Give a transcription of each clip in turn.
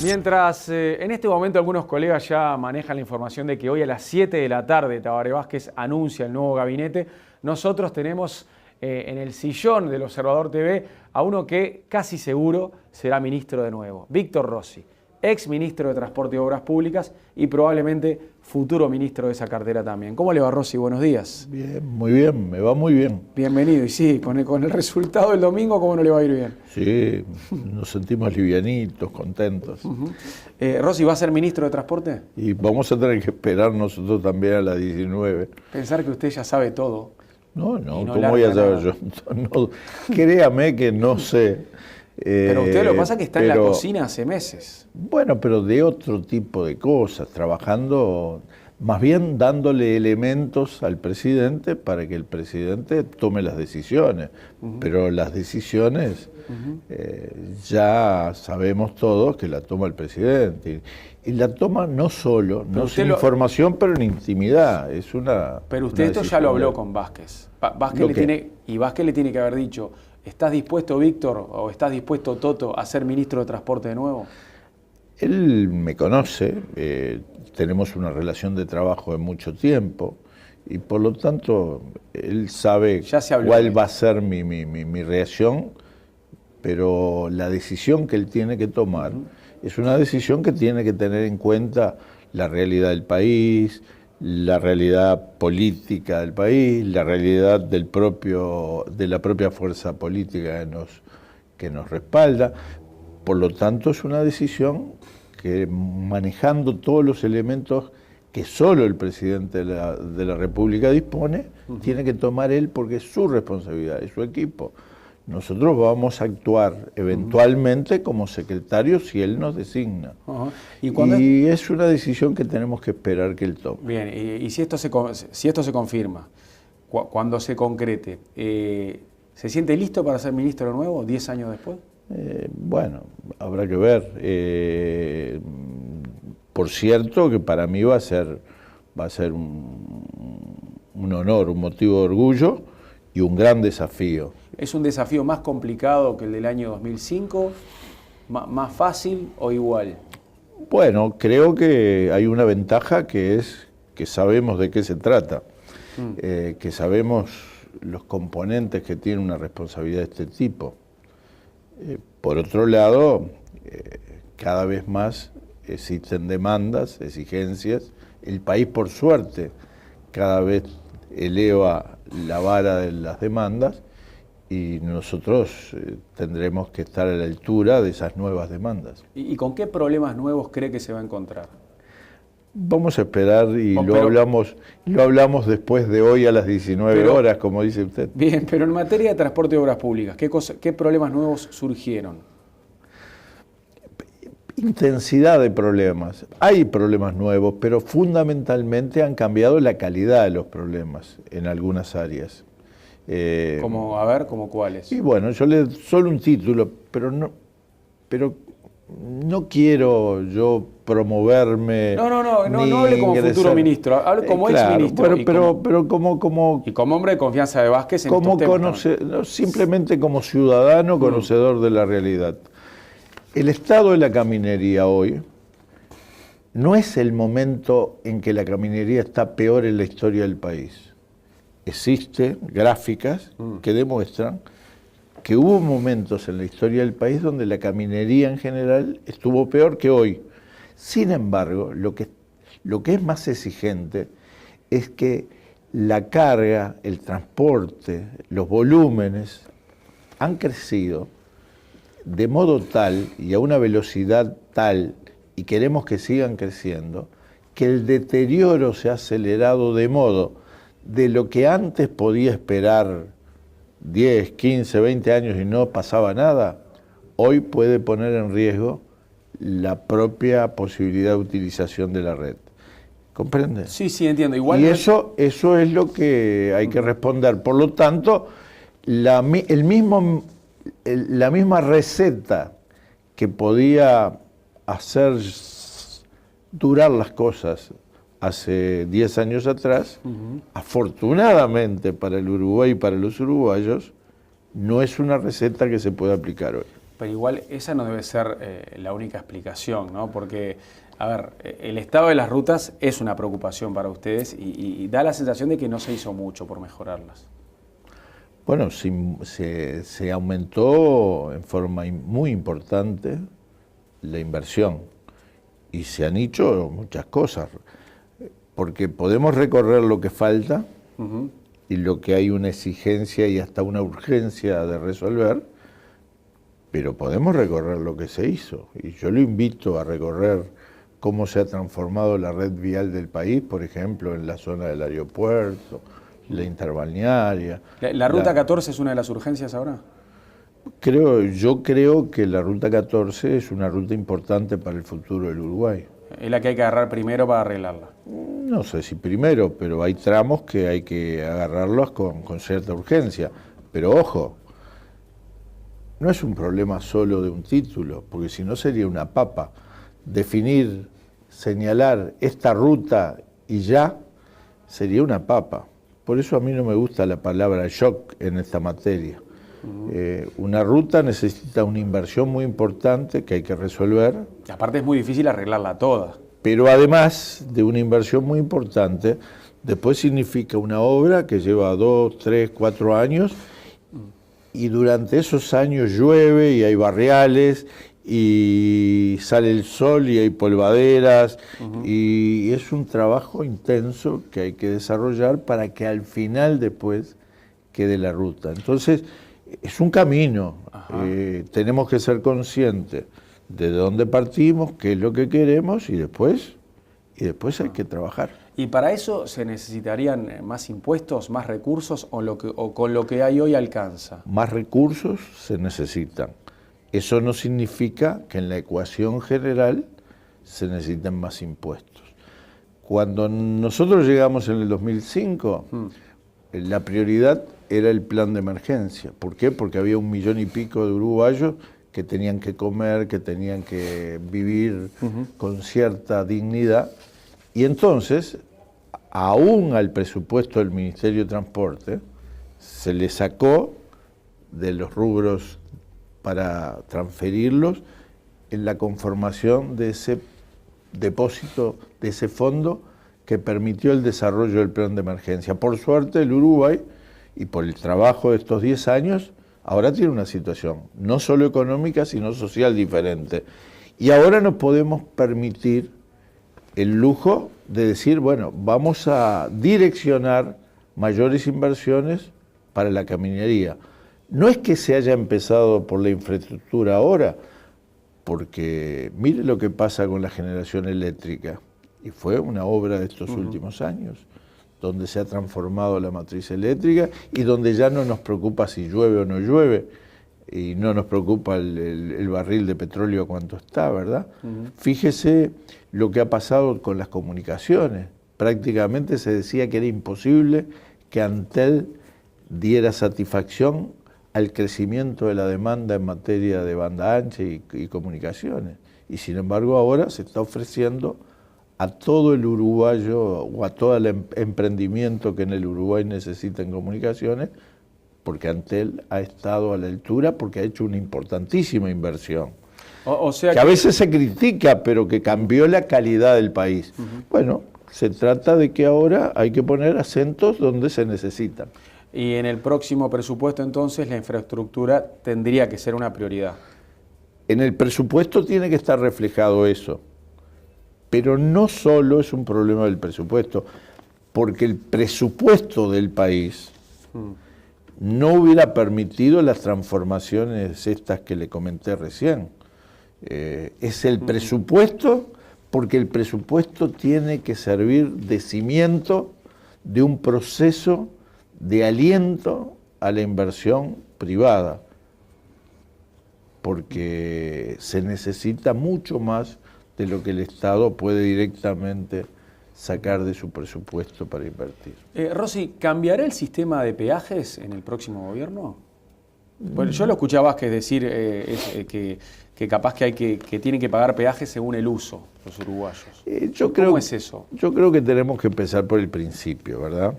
Mientras en este momento algunos colegas ya manejan la información de que hoy a las 7 de la tarde Tabaré Vázquez anuncia el nuevo gabinete, nosotros tenemos en el sillón del Observador TV a uno que casi seguro será ministro de nuevo, Víctor Rossi, ex ministro de Transporte y Obras Públicas y probablemente futuro ministro de esa cartera también. ¿Cómo le va, Rossi? Buenos días. Bien, muy bien, me va muy bien. Bienvenido. Y sí, con el resultado del domingo, ¿cómo no le va a ir bien? Sí, nos sentimos livianitos, contentos. Rossi, ¿va a ser ministro de Transporte? Y vamos a tener que esperar nosotros también a las 19. Pensar que usted ya sabe todo. No, ¿cómo voy a saber yo? No, créame que no sé. Pero usted lo que pasa es que está en la cocina hace meses. Bueno, pero de otro tipo de cosas, trabajando, más bien dándole elementos al presidente para que el presidente tome las decisiones. Pero las decisiones ya sabemos todos que la toma el presidente. Y la toma no solo, no sin información, pero en intimidad. Es una. Pero usted esto ya lo habló con Vázquez. Vázquez le tiene que haber dicho: ¿estás dispuesto, Víctor, o estás dispuesto, Toto, a ser ministro de Transporte de nuevo? Él me conoce, tenemos una relación de trabajo de mucho tiempo y por lo tanto él sabe cuál va a ser mi reacción, pero la decisión que él tiene que tomar es una decisión que tiene que tener en cuenta la realidad del país, la realidad política del país, la realidad de la propia fuerza política que nos respalda. Por lo tanto, es una decisión que, manejando todos los elementos que solo el presidente de la República dispone, tiene que tomar él porque es su responsabilidad, es su equipo. Nosotros vamos a actuar eventualmente como secretarios si él nos designa. Y es una decisión que tenemos que esperar que él tome. Bien, y si esto se confirma, cuando se concrete, ¿se siente listo para ser ministro de nuevo 10 años después? Bueno, habrá que ver. Por cierto que para mí va a ser un honor, un motivo de orgullo y un gran desafío. ¿Es un desafío más complicado que el del año 2005? ¿Más fácil o igual? Bueno, creo que hay una ventaja que es que sabemos de qué se trata, que sabemos los componentes que tiene una responsabilidad de este tipo. Por otro lado, cada vez más existen demandas, exigencias. El país, por suerte, cada vez eleva la vara de las demandas y nosotros tendremos que estar a la altura de esas nuevas demandas. ¿Y con qué problemas nuevos cree que se va a encontrar? Vamos a esperar y lo hablamos después de hoy a las 19 horas, como dice usted. Bien, pero en materia de transporte y obras públicas, ¿qué problemas nuevos surgieron? Intensidad de problemas. Hay problemas nuevos, pero fundamentalmente han cambiado la calidad de los problemas en algunas áreas. ¿Como cuáles? Y bueno, yo le doy solo un título, pero no quiero yo promoverme. No hable como futuro ministro, hable como exministro. Y como hombre de confianza de Vázquez en estos temas. Simplemente como ciudadano conocedor de la realidad. El estado de la caminería hoy no es el momento en que la caminería está peor en la historia del país. Existen gráficas que demuestran que hubo momentos en la historia del país donde la caminería en general estuvo peor que hoy. Sin embargo, lo que es más exigente es que la carga, el transporte, los volúmenes han crecido de modo tal y a una velocidad tal, y queremos que sigan creciendo, que el deterioro se ha acelerado de modo de lo que antes podía esperar 10, 15, 20 años y no pasaba nada, hoy puede poner en riesgo la propia posibilidad de utilización de la red. ¿Comprende? Sí, entiendo. Igual y eso es lo que hay que responder. Por lo tanto, la misma receta que podía hacer durar las cosas hace 10 años atrás, afortunadamente para el Uruguay y para los uruguayos, no es una receta que se pueda aplicar hoy. Pero igual esa no debe ser la única explicación, ¿no? Porque, a ver, el estado de las rutas es una preocupación para ustedes y da la sensación de que no se hizo mucho por mejorarlas. Bueno, se aumentó en forma muy importante la inversión y se han hecho muchas cosas, porque podemos recorrer lo que falta y lo que hay una exigencia y hasta una urgencia de resolver, pero podemos recorrer lo que se hizo. Y yo lo invito a recorrer cómo se ha transformado la red vial del país, por ejemplo, en la zona del aeropuerto, la interbalnearia. ¿La Ruta 14 es una de las urgencias ahora? Yo creo que la Ruta 14 es una ruta importante para el futuro del Uruguay. Es la que hay que agarrar primero para arreglarla. No sé si primero, pero hay tramos que hay que agarrarlos con cierta urgencia. Pero ojo, no es un problema solo de un título, porque si no sería una papa. Definir, señalar esta ruta y ya sería una papa. Por eso a mí no me gusta la palabra shock en esta materia. Una ruta necesita una inversión muy importante que hay que resolver. Aparte es muy difícil arreglarla toda. Pero además de una inversión muy importante, después significa una obra que lleva 2, 3, 4 años y durante esos años llueve y hay barriales y sale el sol y hay polvaderas y es un trabajo intenso que hay que desarrollar para que al final después quede la ruta. Entonces es un camino, tenemos que ser conscientes de dónde partimos, qué es lo que queremos y después hay que trabajar. ¿Y para eso se necesitarían más impuestos, más recursos o con lo que hay hoy alcanza? Más recursos se necesitan. Eso no significa que en la ecuación general se necesiten más impuestos. Cuando nosotros llegamos en el 2005, la prioridad era el plan de emergencia. ¿Por qué? Porque había 1,5 millones de uruguayos que tenían que comer, que tenían que vivir con cierta dignidad. Y entonces, aún al presupuesto del Ministerio de Transporte, se le sacó de los rubros para transferirlos en la conformación de ese depósito, de ese fondo que permitió el desarrollo del plan de emergencia. Por suerte, el Uruguay, y por el trabajo de estos 10 años, ahora tiene una situación no solo económica, sino social diferente. Y ahora nos podemos permitir el lujo de decir, bueno, vamos a direccionar mayores inversiones para la caminería. No es que se haya empezado por la infraestructura ahora, porque mire lo que pasa con la generación eléctrica, y fue una obra de estos últimos años, donde se ha transformado la matriz eléctrica y donde ya no nos preocupa si llueve o no llueve, y no nos preocupa el barril de petróleo cuánto está, ¿verdad? Fíjese lo que ha pasado con las comunicaciones. Prácticamente se decía que era imposible que Antel diera satisfacción al crecimiento de la demanda en materia de banda ancha y comunicaciones. Y sin embargo ahora se está ofreciendo a todo el uruguayo o a todo el emprendimiento que en el Uruguay necesita en comunicaciones, porque Antel ha estado a la altura, porque ha hecho una importantísima inversión. O sea que a veces se critica, pero que cambió la calidad del país. Bueno, se trata de que ahora hay que poner acentos donde se necesitan. Y en el próximo presupuesto, entonces, la infraestructura tendría que ser una prioridad. En el presupuesto tiene que estar reflejado eso. Pero no solo es un problema del presupuesto, porque el presupuesto del país no hubiera permitido las transformaciones estas que le comenté recién. Es el presupuesto, porque el presupuesto tiene que servir de cimiento de un proceso de aliento a la inversión privada, porque se necesita mucho más de lo que el Estado puede directamente sacar de su presupuesto para invertir. Rossi, ¿cambiará el sistema de peajes en el próximo gobierno? Bueno, yo lo escuché a Vázquez decir que capaz que tienen que pagar peajes según el uso, los uruguayos. ¿Cómo es eso? Yo creo que tenemos que empezar por el principio, ¿verdad?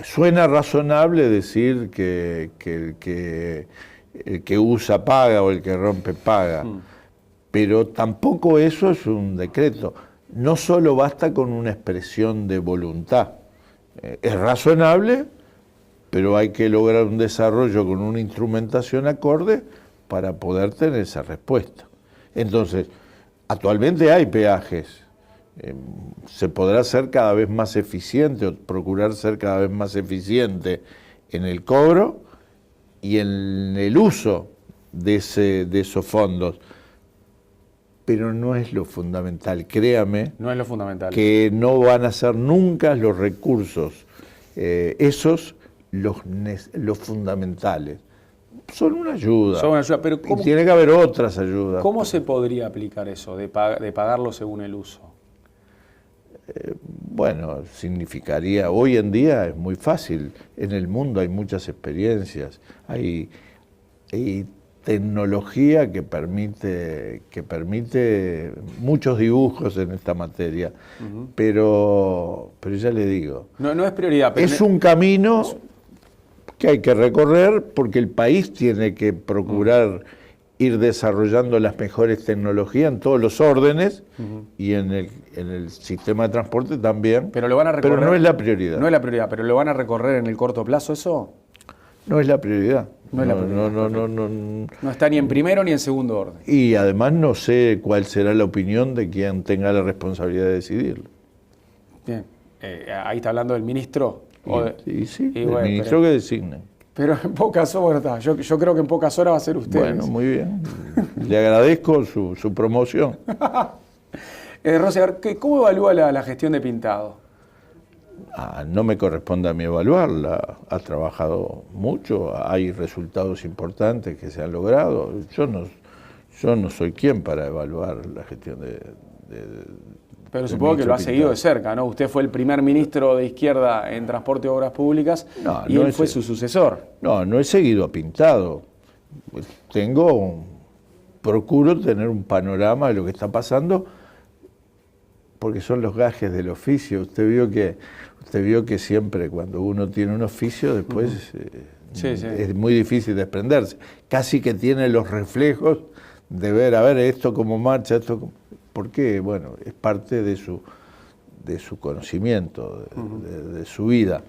Suena razonable decir que el que usa paga o el que rompe paga. Pero tampoco eso es un decreto. No solo basta con una expresión de voluntad. Es razonable, pero hay que lograr un desarrollo con una instrumentación acorde para poder tener esa respuesta. Entonces, actualmente hay peajes. Se podrá ser cada vez más eficiente o procurar ser cada vez más eficiente en el cobro y en el uso de esos fondos. Pero no es lo fundamental, créame. No es lo fundamental. Que no van a ser nunca los recursos, esos los fundamentales. Son una ayuda. Son una ayuda, pero y tiene que haber otras ayudas. ¿Cómo se podría aplicar eso, de pagarlo según el uso? Bueno, significaría, hoy en día es muy fácil, en el mundo hay muchas experiencias, hay tecnología que permite muchos dibujos en esta materia, pero ya le digo, no es prioridad. Pero es un camino que hay que recorrer porque el país tiene que procurar ir desarrollando las mejores tecnologías en todos los órdenes y en el sistema de transporte también, pero lo van a recorrer, pero no es la prioridad. No es la prioridad, pero ¿lo van a recorrer en el corto plazo eso? No es la prioridad. No es la prioridad. No está ni en primero ni en segundo orden. Y además no sé cuál será la opinión de quien tenga la responsabilidad de decidirlo. Bien. Ahí está hablando del ministro. Sí, el ministro que designe. Pero en pocas horas, yo creo que en pocas horas va a ser usted. Bueno, muy bien. Le agradezco su promoción. Rossi, a ver, ¿cómo evalúa la gestión de Pintado? No me corresponde a mí evaluarla. Ha trabajado mucho, hay resultados importantes que se han logrado. Yo no soy quien para evaluar la gestión de Pero supongo que lo ha seguido de cerca, ¿no? Usted fue el primer ministro de izquierda en Transporte y Obras Públicas y él fue su sucesor. No he seguido a Pintado. Procuro tener un panorama de lo que está pasando porque son los gajes del oficio. Usted vio que siempre cuando uno tiene un oficio después es muy difícil desprenderse. Casi que tiene los reflejos de ver, a ver, esto cómo marcha, esto cómo... Porque, bueno, es parte de su conocimiento, de su vida.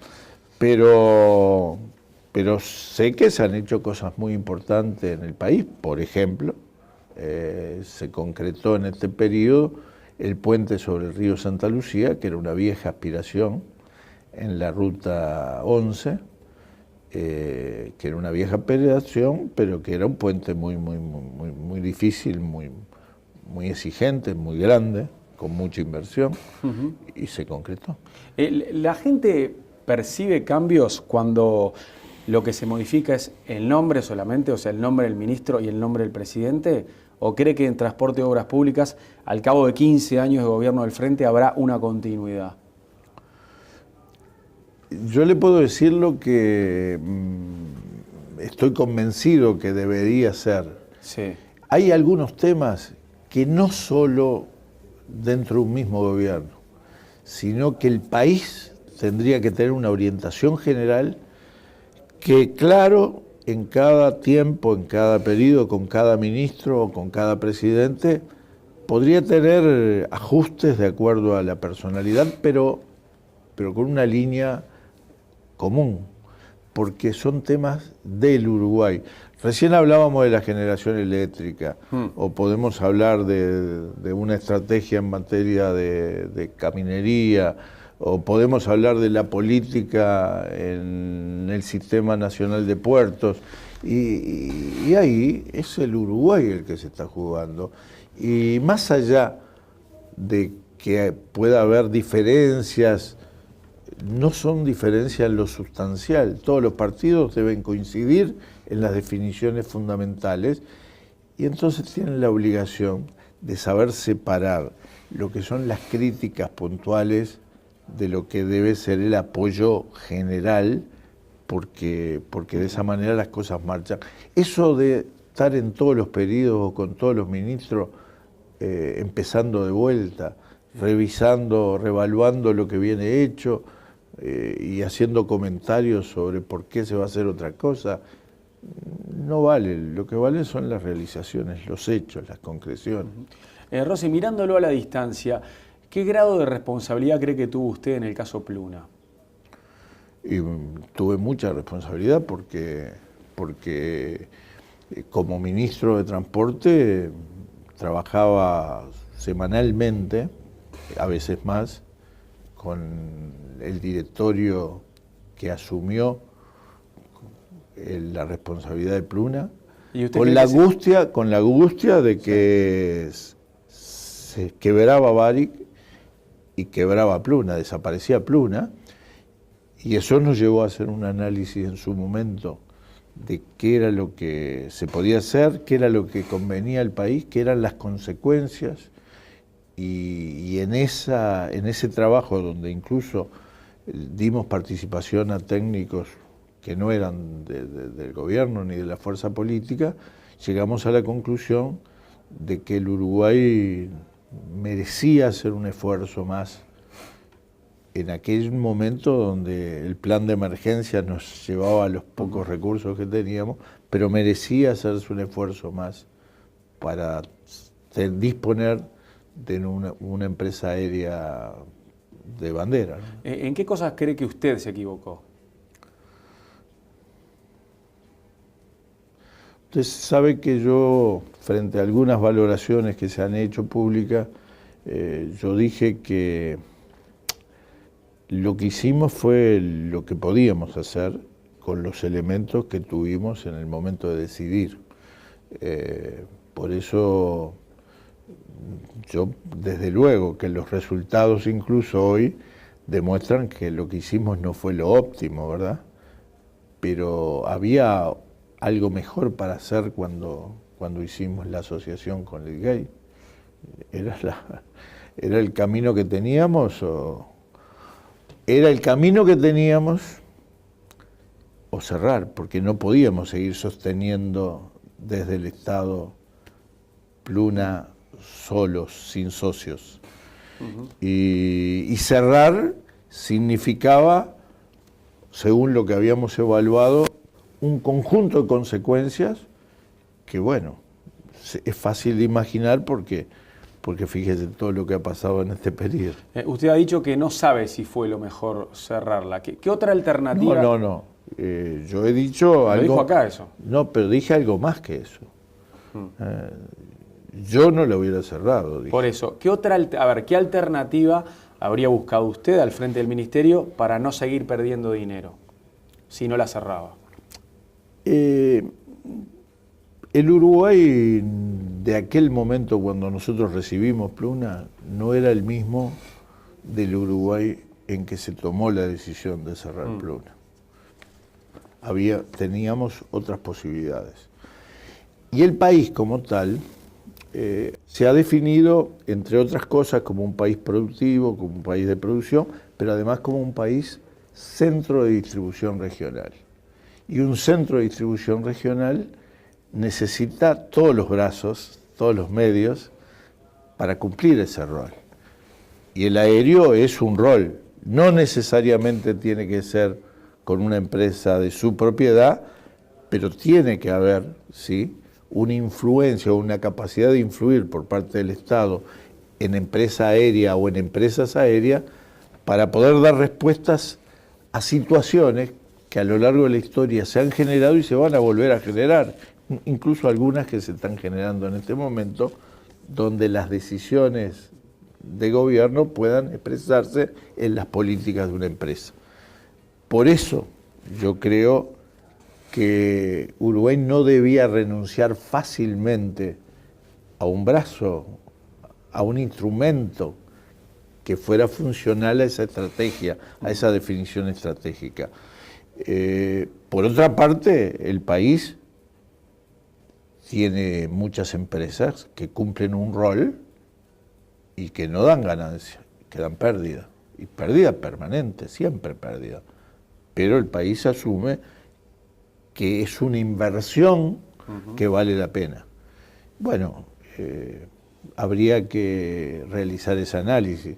Pero sé que se han hecho cosas muy importantes en el país. Por ejemplo, se concretó en este periodo el puente sobre el río Santa Lucía, que era una vieja aspiración en la ruta 11, que era una vieja aspiración, pero que era un puente muy difícil, muy exigente, muy grande, con mucha inversión, y se concretó. ¿La gente percibe cambios cuando lo que se modifica es el nombre solamente, o sea, el nombre del ministro y el nombre del presidente? ¿O cree que en Transporte y Obras Públicas, al cabo de 15 años de gobierno del Frente, habrá una continuidad? Yo le puedo decir lo que estoy convencido que debería ser. Sí. Hay algunos temas que no solo dentro de un mismo gobierno, sino que el país tendría que tener una orientación general que, claro, en cada tiempo, en cada periodo, con cada ministro o con cada presidente, podría tener ajustes de acuerdo a la personalidad, pero con una línea común, porque son temas del Uruguay. Recién hablábamos de la generación eléctrica, o podemos hablar de una estrategia en materia de caminería, o podemos hablar de la política en el Sistema Nacional de Puertos, y ahí es el Uruguay el que se está jugando. Y más allá de que pueda haber diferencias, no son diferencias en lo sustancial. Todos los partidos deben coincidir en las definiciones fundamentales y entonces tienen la obligación de saber separar lo que son las críticas puntuales de lo que debe ser el apoyo general, porque de esa manera las cosas marchan. Eso de estar en todos los periodos o con todos los ministros, empezando de vuelta, revisando, revaluando lo que viene hecho y haciendo comentarios sobre por qué se va a hacer otra cosa, no vale. Lo que vale son las realizaciones, los hechos, las concreciones. Rossi, mirándolo a la distancia, ¿qué grado de responsabilidad cree que tuvo usted en el caso Pluna? Y tuve mucha responsabilidad porque como ministro de Transporte trabajaba semanalmente, a veces más, con el directorio que asumió la responsabilidad de Pluna, con la angustia de que se quebraba Varig y quebraba Pluna, desaparecía Pluna, y eso nos llevó a hacer un análisis en su momento de qué era lo que se podía hacer, qué era lo que convenía al país, qué eran las consecuencias, y en ese trabajo donde incluso dimos participación a técnicos que no eran del gobierno ni de la fuerza política, llegamos a la conclusión de que el Uruguay merecía hacer un esfuerzo más en aquel momento donde el plan de emergencia nos llevaba a los pocos recursos que teníamos, pero merecía hacerse un esfuerzo más para disponer de una empresa aérea de bandera, ¿no? ¿En qué cosas cree que usted se equivocó? Usted sabe que yo, frente a algunas valoraciones que se han hecho públicas, yo dije que lo que hicimos fue lo que podíamos hacer con los elementos que tuvimos en el momento de decidir. Por eso yo, desde luego, que los resultados incluso hoy demuestran que lo que hicimos no fue lo óptimo, ¿verdad? Pero había algo mejor para hacer cuando hicimos la asociación con el GAY. ¿Era el camino que teníamos o cerrar? Porque no podíamos seguir sosteniendo desde el Estado Pluna solos, sin socios. Y cerrar significaba, según lo que habíamos evaluado, un conjunto de consecuencias que, bueno, es fácil de imaginar porque fíjese todo lo que ha pasado en este periodo. Usted ha dicho que no sabe si fue lo mejor cerrarla. ¿Qué otra alternativa? No. Yo he dicho algo... ¿Lo dijo acá eso? No, pero dije algo más que eso. Yo no lo hubiera cerrado. Dije. Por eso, ¿qué alternativa habría buscado usted al frente del ministerio para no seguir perdiendo dinero si no la cerraba? El Uruguay de aquel momento cuando nosotros recibimos Pluna no era el mismo del Uruguay en que se tomó la decisión de cerrar Pluna. Teníamos otras posibilidades. Y el país como tal se ha definido, entre otras cosas, como un país productivo, como un país de producción, pero además como un país centro de distribución regional. Y un centro de distribución regional necesita todos los brazos, todos los medios para cumplir ese rol. Y el aéreo es un rol, no necesariamente tiene que ser con una empresa de su propiedad, pero tiene que haber, ¿sí?, una influencia o una capacidad de influir por parte del Estado en empresa aérea o en empresas aéreas para poder dar respuestas a situaciones que a lo largo de la historia se han generado y se van a volver a generar, incluso algunas que se están generando en este momento, donde las decisiones de gobierno puedan expresarse en las políticas de una empresa. Por eso yo creo que Uruguay no debía renunciar fácilmente a un brazo, a un instrumento que fuera funcional a esa estrategia, a esa definición estratégica. Por otra parte, el país tiene muchas empresas que cumplen un rol y que no dan ganancia, que dan pérdida, y pérdida permanente, siempre pérdida. Pero el país asume que es una inversión que vale la pena. Bueno, habría que realizar ese análisis,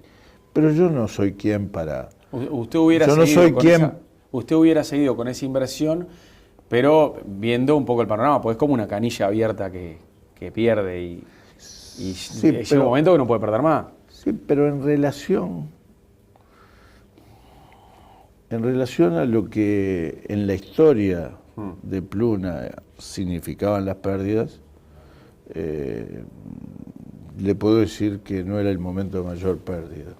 pero yo no soy quien para... Usted hubiera seguido con esa inversión, pero viendo un poco el panorama, pues es como una canilla abierta que pierde y Sí, llega un momento que no puede perder más. Sí, pero en relación a lo que en la historia de Pluna significaban las pérdidas, le puedo decir que no era el momento de mayor pérdida.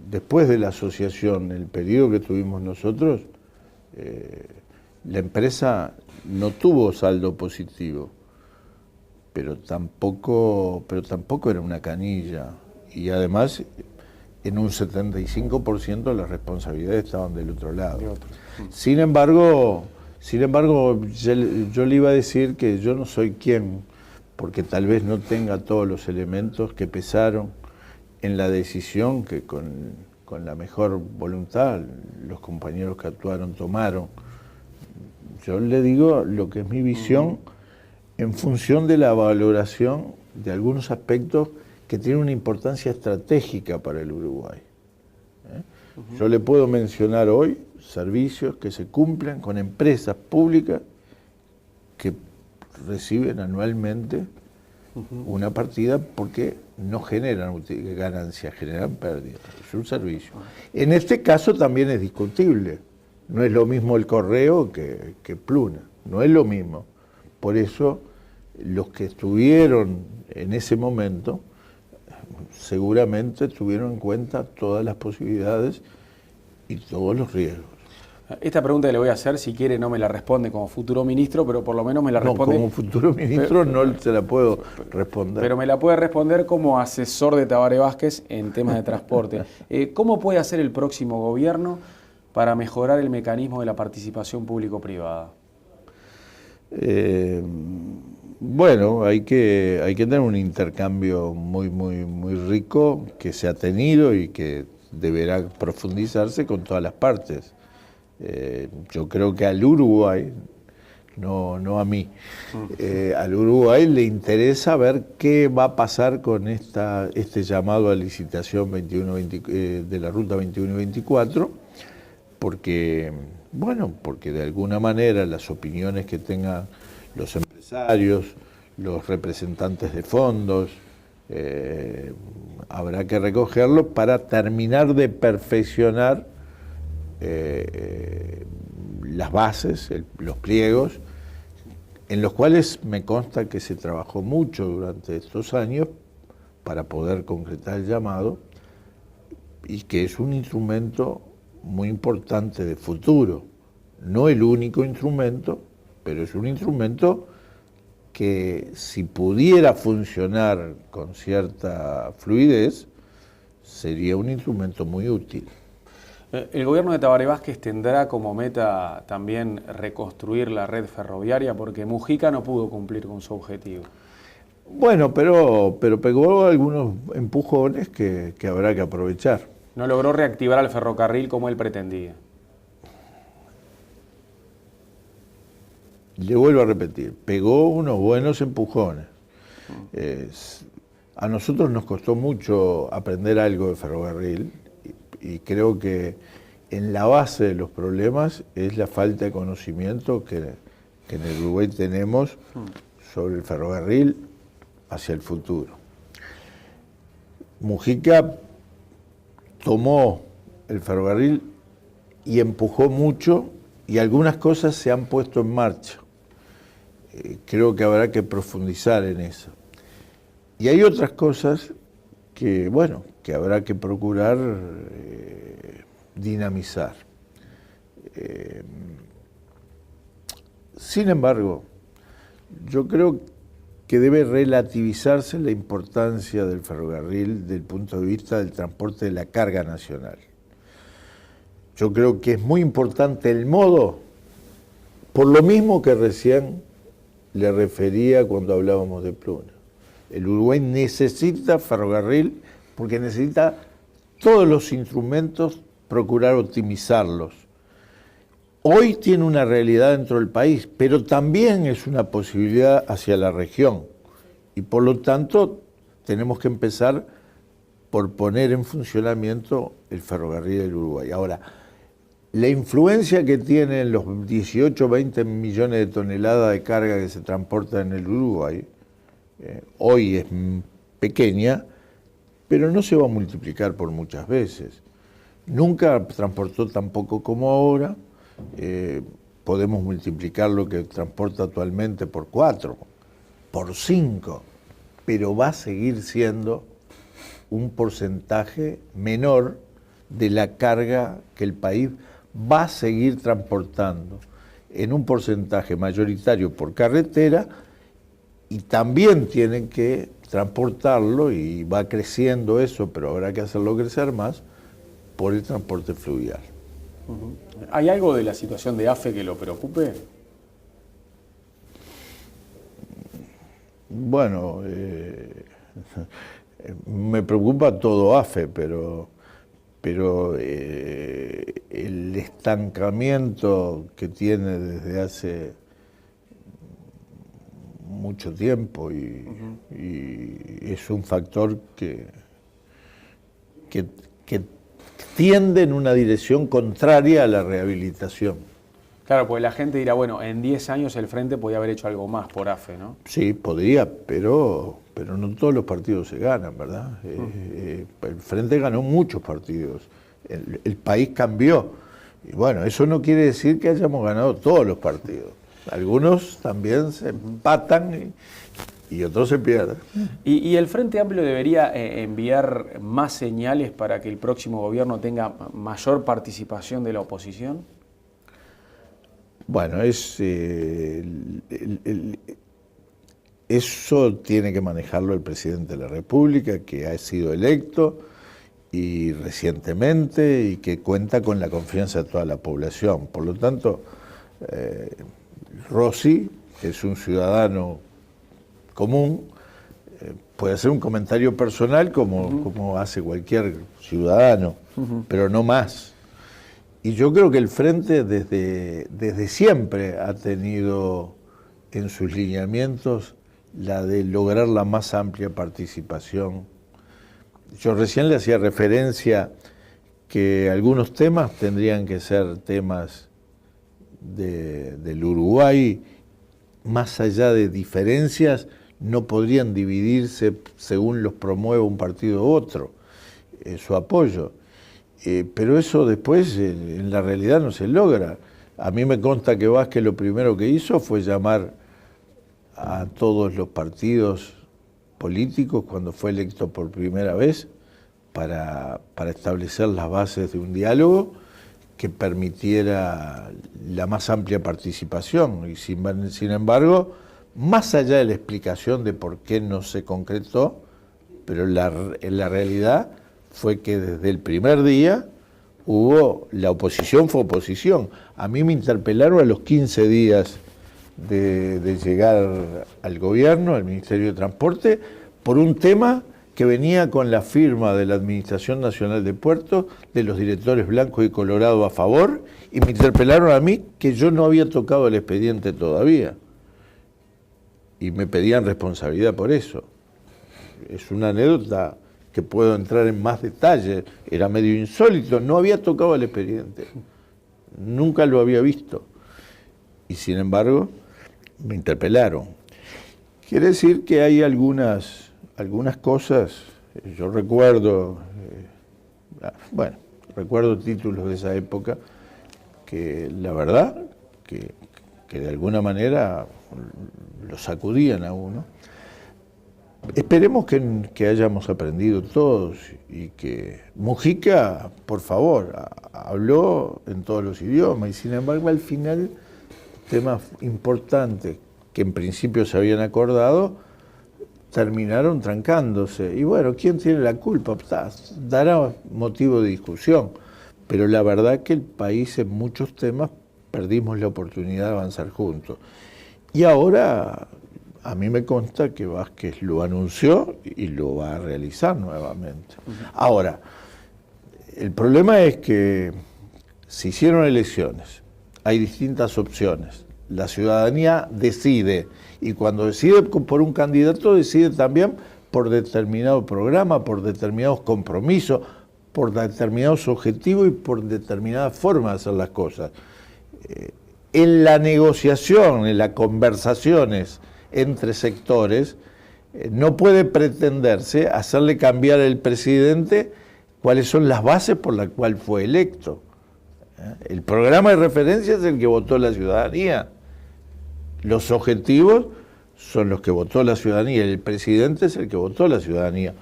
Después de la asociación, en el periodo que tuvimos nosotros, la empresa no tuvo saldo positivo, pero tampoco era una canilla. Y además, en un 75% las responsabilidades estaban del otro lado. Sin embargo, yo le iba a decir que yo no soy quien, porque tal vez no tenga todos los elementos que pesaron en la decisión que con la mejor voluntad los compañeros que actuaron tomaron. Yo le digo lo que es mi visión en función de la valoración de algunos aspectos que tienen una importancia estratégica para el Uruguay. Yo le puedo mencionar hoy servicios que se cumplen con empresas públicas que reciben anualmente una partida porque no generan ganancias, generan pérdidas. Es un servicio. En este caso también es discutible. No es lo mismo el correo que Pluna. No es lo mismo. Por eso los que estuvieron en ese momento seguramente tuvieron en cuenta todas las posibilidades y todos los riesgos. Esta pregunta que le voy a hacer, si quiere no me la responde como futuro ministro, pero por lo menos me la responde... No, como futuro ministro no se la puedo responder. Pero me la puede responder como asesor de Tabaré Vázquez en temas de transporte. ¿Cómo puede hacer el próximo gobierno para mejorar el mecanismo de la participación público-privada? Bueno, hay que tener un intercambio muy rico que se ha tenido y que deberá profundizarse con todas las partes. Yo creo que al Uruguay, no a mí, al Uruguay le interesa ver qué va a pasar con este llamado a licitación de la Ruta 21 y 24, porque de alguna manera las opiniones que tengan los empresarios, los representantes de fondos, habrá que recogerlo para terminar de perfeccionar las bases, los pliegos, en los cuales me consta que se trabajó mucho durante estos años para poder concretar el llamado, y que es un instrumento muy importante de futuro. No el único instrumento, pero es un instrumento que si pudiera funcionar con cierta fluidez, sería un instrumento muy útil. El gobierno de Tabaré Vázquez tendrá como meta también reconstruir la red ferroviaria, porque Mujica no pudo cumplir con su objetivo. Bueno, pero pegó algunos empujones que habrá que aprovechar. No logró reactivar al ferrocarril como él pretendía. Le vuelvo a repetir, pegó unos buenos empujones. A nosotros nos costó mucho aprender algo de ferrocarril y creo que en la base de los problemas es la falta de conocimiento que en el Uruguay tenemos sobre el ferrocarril hacia el futuro. Mujica tomó el ferrocarril y empujó mucho y algunas cosas se han puesto en marcha. Creo que habrá que profundizar en eso. Y hay otras cosas que habrá que procurar dinamizar. Sin embargo, yo creo que debe relativizarse la importancia del ferrocarril desde el punto de vista del transporte de la carga nacional. Yo creo que es muy importante el modo, por lo mismo que recién le refería cuando hablábamos de Pluna. El Uruguay necesita ferrocarril porque necesita todos los instrumentos, procurar optimizarlos. Hoy tiene una realidad dentro del país, pero también es una posibilidad hacia la región. Y por lo tanto, tenemos que empezar por poner en funcionamiento el ferrocarril del Uruguay. Ahora, La influencia que tienen los 18 o 20 millones de toneladas de carga que se transportan en el Uruguay, hoy es pequeña, pero no se va a multiplicar por muchas veces. Nunca transportó tan poco como ahora. Podemos multiplicar lo que transporta actualmente por 4, por 5, pero va a seguir siendo un porcentaje menor de la carga que el país va a seguir transportando en un porcentaje mayoritario por carretera, y también tienen que transportarlo, y va creciendo eso, pero habrá que hacerlo crecer más, por el transporte fluvial. ¿Hay algo de la situación de AFE que lo preocupe? Bueno, me preocupa todo AFE, pero el estancamiento que tiene desde hace mucho tiempo y es un factor que tiende en una dirección contraria a la rehabilitación. Claro, pues la gente dirá, bueno, en 10 años el Frente podía haber hecho algo más por AFE, ¿no? Sí, podría, pero no todos los partidos se ganan, ¿verdad? El Frente ganó muchos partidos, el país cambió, y bueno, eso no quiere decir que hayamos ganado todos los partidos. Algunos también se empatan y otros se pierden. ¿Y el Frente Amplio debería enviar más señales para que el próximo gobierno tenga mayor participación de la oposición? Bueno, eso tiene que manejarlo el presidente de la República, que ha sido electo y recientemente, y que cuenta con la confianza de toda la población. Por lo tanto, Rossi, que es un ciudadano común, puede hacer un comentario personal como hace cualquier ciudadano, pero no más. Y yo creo que el Frente desde siempre ha tenido en sus lineamientos la de lograr la más amplia participación. Yo recién le hacía referencia que algunos temas tendrían que ser temas del Uruguay, más allá de diferencias, no podrían dividirse según los promueva un partido u otro, su apoyo. Pero eso después en la realidad no se logra. A mí me consta que Vázquez lo primero que hizo fue llamar a todos los partidos políticos cuando fue electo por primera vez para establecer las bases de un diálogo que permitiera la más amplia participación. Y sin embargo, más allá de la explicación de por qué no se concretó, pero en la realidad fue que desde el primer día la oposición fue oposición. A mí me interpelaron a los 15 días de llegar al gobierno, al Ministerio de Transporte, por un tema que venía con la firma de la Administración Nacional de Puertos, de los directores Blanco y Colorado a favor, y me interpelaron a mí que yo no había tocado el expediente todavía. Y me pedían responsabilidad por eso. Es una anécdota que puedo entrar en más detalle. Era medio insólito, no había tocado el expediente. Nunca lo había visto. Y sin embargo, me interpelaron. Quiere decir que hay algunas cosas, yo recuerdo, recuerdo títulos de esa época que la verdad que de alguna manera lo sacudían a uno. Esperemos que hayamos aprendido todos y que Mujica, por favor, habló en todos los idiomas y sin embargo al final temas importantes que en principio se habían acordado terminaron trancándose. Y bueno, ¿quién tiene la culpa? Dará motivo de discusión, pero la verdad que el país en muchos temas perdimos la oportunidad de avanzar juntos. Y ahora a mí me consta que Vázquez lo anunció y lo va a realizar nuevamente. Ahora, el problema es que se hicieron elecciones, hay distintas opciones, la ciudadanía decide, y cuando decide por un candidato, decide también por determinado programa, por determinados compromisos, por determinados objetivos y por determinadas formas de hacer las cosas. En la negociación, en las conversaciones entre sectores, no puede pretenderse hacerle cambiar al presidente cuáles son las bases por las cuales fue electo. El programa de referencia es el que votó la ciudadanía. Los objetivos son los que votó la ciudadanía. El presidente es el que votó la ciudadanía.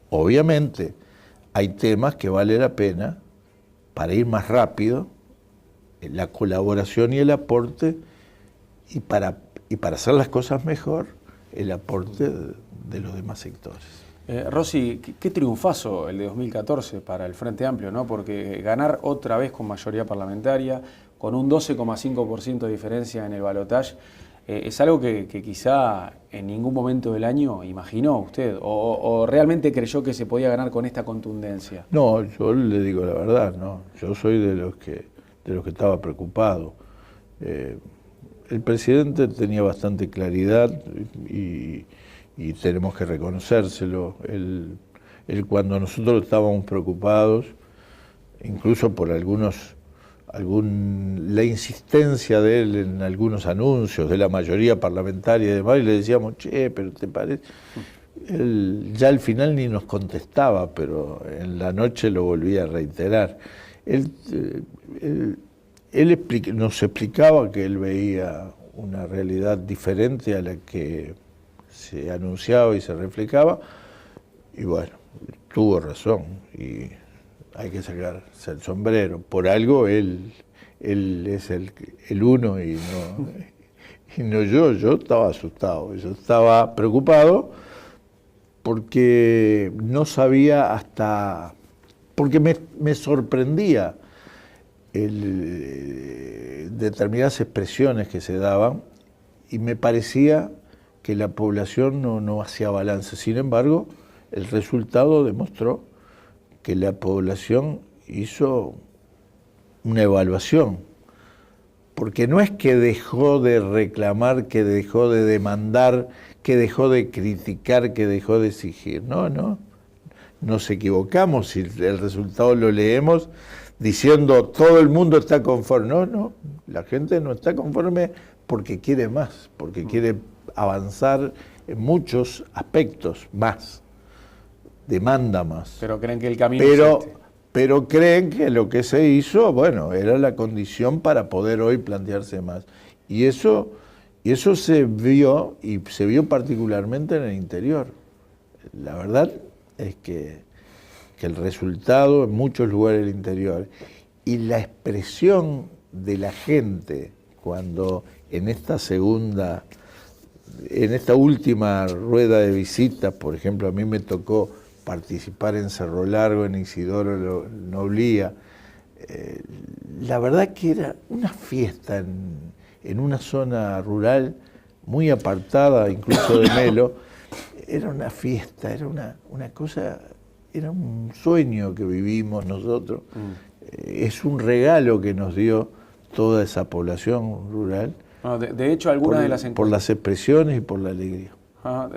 Obviamente, hay temas que vale la pena, para ir más rápido, la colaboración y el aporte, y para hacer las cosas mejor, el aporte de los demás sectores. Rossi, qué triunfazo el de 2014 para el Frente Amplio, ¿no? Porque ganar otra vez con mayoría parlamentaria, con un 12,5% de diferencia en el balotaje, es algo que quizá en ningún momento del año imaginó usted, o realmente creyó que se podía ganar con esta contundencia. No, yo le digo la verdad, no. Yo soy de los que estaba preocupado. El presidente tenía bastante claridad y tenemos que reconocérselo. Él, cuando nosotros estábamos preocupados, incluso por la insistencia de él en algunos anuncios de la mayoría parlamentaria y demás, y le decíamos, che, pero ¿te parece? Él ya al final ni nos contestaba, pero en la noche lo volvía a reiterar. Nos explicaba que él veía una realidad diferente a la que se anunciaba y se reflejaba, y bueno, tuvo razón, y hay que sacarse el sombrero. Por algo él es el uno y no yo. Yo estaba asustado, yo estaba preocupado porque no sabía porque me sorprendía determinadas expresiones que se daban y me parecía que la población no hacía balance. Sin embargo, el resultado demostró que la población hizo una evaluación, porque no es que dejó de reclamar, que dejó de demandar, que dejó de criticar, que dejó de exigir. No, nos equivocamos si el resultado lo leemos diciendo todo el mundo está conforme. No, la gente no está conforme porque quiere más, porque quiere avanzar en muchos aspectos más, demanda más. Pero creen que el camino pero creen que lo que se hizo, bueno, era la condición para poder hoy plantearse más. Y eso se vio, y se vio particularmente en el interior. La verdad es que el resultado en muchos lugares del interior y la expresión de la gente cuando en esta última rueda de visitas, por ejemplo, a mí me tocó participar en Cerro Largo, en Isidoro Noblía, la verdad que era una fiesta en una zona rural muy apartada, incluso de Melo. Era una fiesta, era una cosa, era un sueño que vivimos nosotros. Es un regalo que nos dio toda esa población rural. Bueno, de hecho, algunas de las encuestadoras, por las expresiones y por la alegría.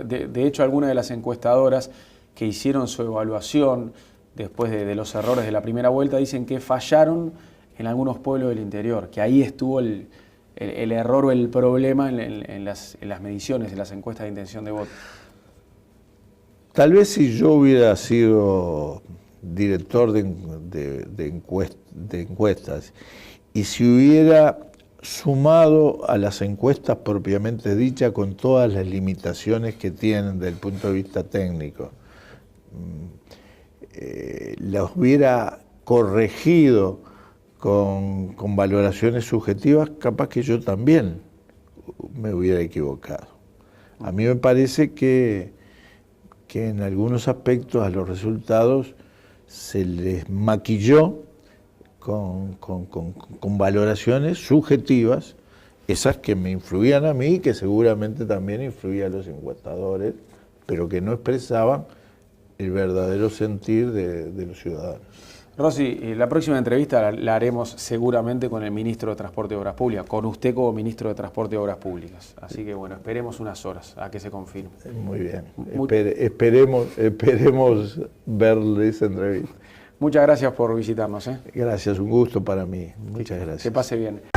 De hecho, algunas de las encuestadoras que hicieron su evaluación después de los errores de la primera vuelta dicen que fallaron en algunos pueblos del interior, que ahí estuvo el error o el problema en las mediciones, en las encuestas de intención de voto. Tal vez si yo hubiera sido director de encuestas y si hubiera sumado a las encuestas propiamente dichas con todas las limitaciones que tienen desde el punto de vista técnico, las hubiera corregido con valoraciones subjetivas, capaz que yo también me hubiera equivocado. A mí me parece que en algunos aspectos a los resultados se les maquilló con valoraciones subjetivas, esas que me influían a mí, que seguramente también influían a los encuestadores, pero que no expresaban el verdadero sentir de los ciudadanos. Rossi, la próxima entrevista la haremos seguramente con el Ministro de Transporte y Obras Públicas, con usted como Ministro de Transporte y Obras Públicas. Así que bueno, esperemos unas horas a que se confirme. Muy bien, esperemos verle esa entrevista. Muchas gracias por visitarnos. Gracias, un gusto para mí. Muchas gracias. Que pase bien.